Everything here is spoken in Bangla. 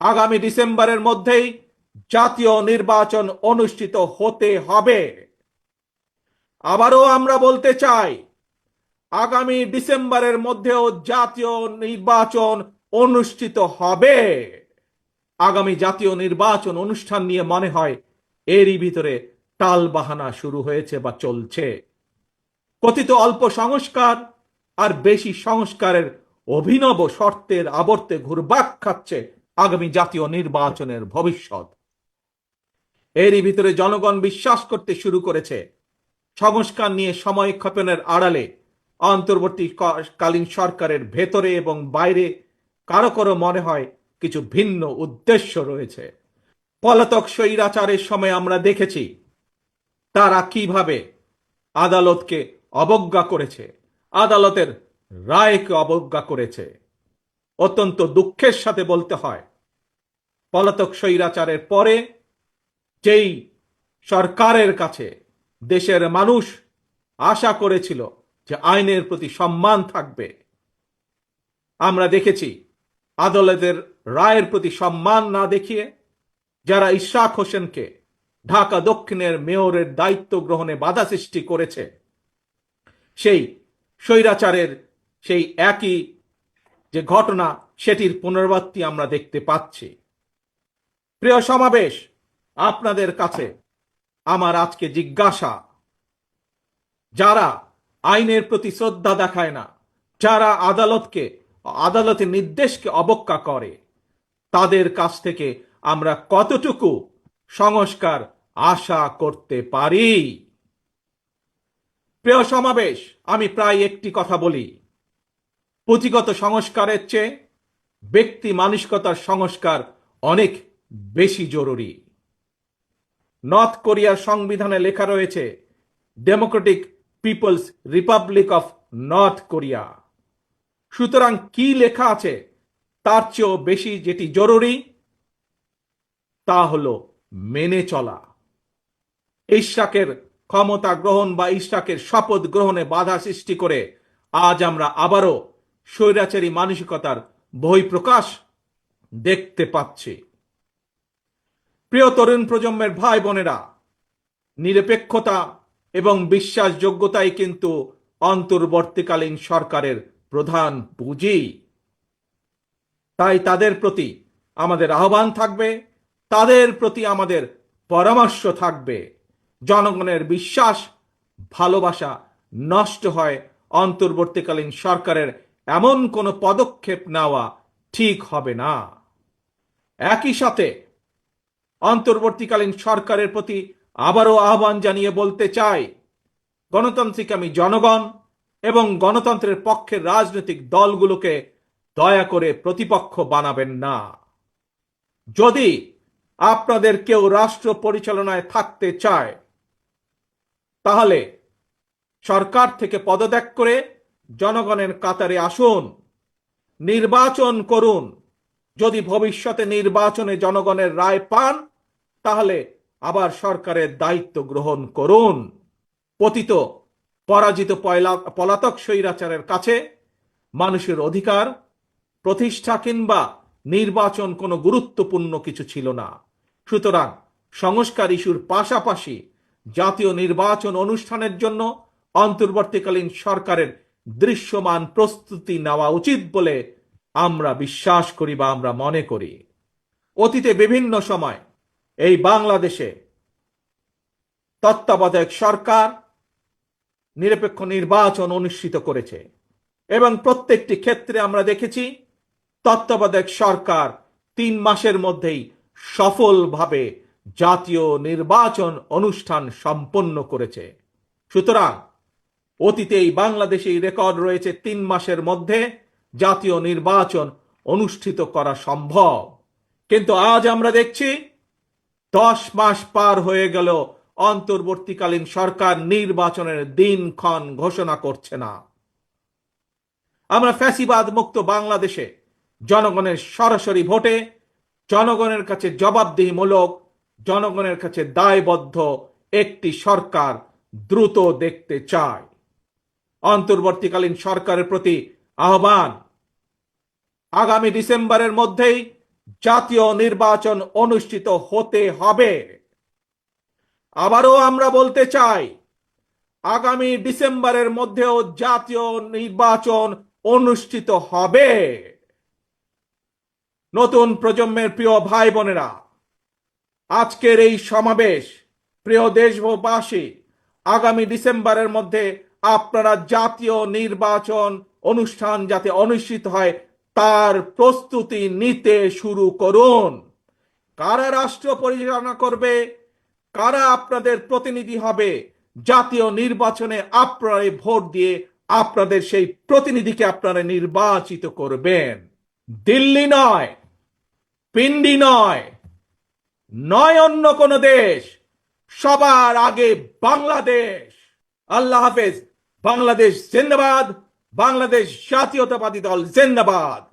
আগামী ডিসেম্বরের মধ্যেই জাতীয় নির্বাচন অনুষ্ঠিত হতে হবে। আবারও আমরা বলতে চাই, আগামী ডিসেম্বরের মধ্যেও জাতীয় নির্বাচন অনুষ্ঠিত হবে। আগামী জাতীয় নির্বাচন অনুষ্ঠান নিয়ে মনে হয় এরই ভিতরে টালবাহানা শুরু হয়েছে বা চলছে। কথিত অল্প সংস্কার আর বেশি সংস্কারের অভিনব শর্তের আবর্তে ঘুরপাক খাচ্ছে আগামী জাতীয় নির্বাচনের ভবিষ্যৎ। এরই ভিতরে জনগণ বিশ্বাস করতে শুরু করেছে সংস্কার নিয়ে সময় ক্ষেপণের আড়ালে অন্তর্বর্তীকালীন সরকারের ভেতরে এবং বাইরে কারো কারো মনে হয় কিছু ভিন্ন উদ্দেশ্য রয়েছে। পলাতক স্বৈরাচারের সময় আমরা দেখেছি তারা কিভাবে আদালতকে অবজ্ঞা করেছে, আদালতের রায়কে অবজ্ঞা করেছে। অত্যন্ত দুঃখের সাথে বলতে হয়, পলাতক স্বৈরাচারের পরে যেই সরকারের কাছে দেশের মানুষ আশা করেছিল যে আইনের প্রতি সম্মান থাকবে, আমরা দেখেছি আদালতের রায়ের প্রতি সম্মান না দেখিয়ে যারা ইশরাক হোসেনকে ঢাকা দক্ষিণের মেয়রের দায়িত্ব গ্রহণে বাধা সৃষ্টি করেছে, সেই স্বৈরাচারের সেই একই যে ঘটনা সেটির পুনরাবৃত্তি আমরা দেখতে পাচ্ছি। প্রিয় সমাবেশ, আপনাদের কাছে আমার আজকে জিজ্ঞাসা, যারা আইনের প্রতি শ্রদ্ধা দেখায় না, যারা আদালতের নির্দেশকে অবজ্ঞা করে, তাদের কাছ থেকে আমরা কতটুকু সংস্কার আশা করতে পারি? প্রিয় সমাবেশ, আমি প্রায় একটি কথা বলি, পুঁথিগত সংস্কারের চেয়ে ব্যক্তি মানসিকতার সংস্কার অনেক বেশি জরুরি। নর্থ কোরিয়ার সংবিধানে লেখা রয়েছে democratic people's republic of north Korea. সুতরাং কি লেখা আছে তার চেয়েও বেশি যেটি জরুরি তা হলো মেনে চলা। ইশরাকের ক্ষমতা গ্রহণ বা ইশরাকের শপথ গ্রহণে বাধা সৃষ্টি করে আজ আমরা আবারও স্বৈরাচারী মানসিকতার বহিঃপ্রকাশ দেখতে পাচ্ছি। প্রিয় তরুণ প্রজন্মের ভাই বোনেরা, নিরপেক্ষতা এবং বিশ্বাসযোগ্যতাই কিন্তু অন্তর্বর্তীকালীন সরকারের প্রধান পুঁজি। তাই তাদের প্রতি আমাদের আহ্বান থাকবে, তাদের প্রতি আমাদের পরামর্শ থাকবে। জনগণের বিশ্বাস ভালোবাসা নষ্ট হয় অন্তর্বর্তীকালীন সরকারের এমন কোনো পদক্ষেপ নেওয়া ঠিক হবে না। একই সাথে অন্তর্বর্তীকালীন সরকারের প্রতি আবারও আহ্বান জানিয়ে বলতে চাই, গণতান্ত্রিক আমি জনগণ এবং গণতন্ত্রের পক্ষের রাজনৈতিক দলগুলোকে দয়া করে প্রতিপক্ষ বানাবেন না। যদি আপনাদের কেউ রাষ্ট্র পরিচালনায় থাকতে চায়, তাহলে সরকার থেকে পদত্যাগ করে জনগণের কাতারে আসুন, নির্বাচন করুন। যদি ভবিষ্যতে নির্বাচনে জনগণের রায় পান, তাহলে আবার সরকারের দায়িত্ব গ্রহণ করুন। পতিত পরাজিত পলাতক স্বৈরাচারের কাছে মানুষের অধিকার প্রতিষ্ঠা কিংবা নির্বাচন কোনো গুরুত্বপূর্ণ কিছু ছিল না। সুতরাং সংস্কার ইস্যুর পাশাপাশি জাতীয় নির্বাচন অনুষ্ঠানের জন্য অন্তর্বর্তীকালীন সরকারের দৃশ্যমান প্রস্তুতি নেওয়া উচিত বলে আমরা বিশ্বাস করি বা আমরা মনে করি। অতীতে বিভিন্ন সময় এই বাংলাদেশে তত্ত্বাবধায়ক সরকার নিরপেক্ষ নির্বাচন অনুষ্ঠিত করেছে এবং প্রত্যেকটি ক্ষেত্রে আমরা দেখেছি তত্ত্বাবধায়ক সরকার 3 মাসের মধ্যেই সফলভাবে জাতীয় নির্বাচন অনুষ্ঠান সম্পন্ন করেছে। সুতরাং অতীতে এই বাংলাদেশে রেকর্ড রয়েছে 3 মাসের মধ্যে জাতীয় নির্বাচন অনুষ্ঠিত করা সম্ভব। কিন্তু আজ আমরা দেখছি 10 মাস পার হয়ে গেল, অন্তর্বর্তীকালীন সরকার নির্বাচনের দিনক্ষণ ঘোষণা করছে না। আমরা ফ্যাসিবাদ মুক্ত বাংলাদেশে জনগণের সরাসরি ভোটে জনগণের কাছে জবাবদিহিমূলক, জনগণের কাছে দায়বদ্ধ একটি সরকার দ্রুত দেখতে চায়। অন্তর্বর্তীকালীন সরকারের প্রতি আহ্বান, আগামী ডিসেম্বরের মধ্যেই জাতীয় নির্বাচন অনুষ্ঠিত হতে হবে। আবারও আমরা বলতে চাই, আগামী ডিসেম্বরের মধ্যেও জাতীয় নির্বাচন অনুষ্ঠিত হবে। নতুন প্রজন্মের প্রিয় ভাই বোনেরা, আজকের এই সমাবেশ, প্রিয় দেশবাসী, আগামী ডিসেম্বরের মধ্যে আপনারা জাতীয় নির্বাচন অনুষ্ঠান যাতে অনুষ্ঠিত হয় তার প্রস্তুতি নিতে শুরু করুন। কারা রাষ্ট্র পরিচালনা করবে, কারা আপনাদের প্রতিনিধি হবে, জাতীয় নির্বাচনে আপনারা ভোট দিয়ে আপনাদের সেই প্রতিনিধিকে আপনারা নির্বাচিত করবেন। দিল্লি নয়, পিন্ডি নয়, নয় অন্য কোন দেশ, সবার আগে বাংলাদেশ। আল্লাহ হাফেজ। বাংলাদেশ জিন্দাবাদ। বাংলাদেশ জাতীয়তাবাদী দল জিন্দাবাদ।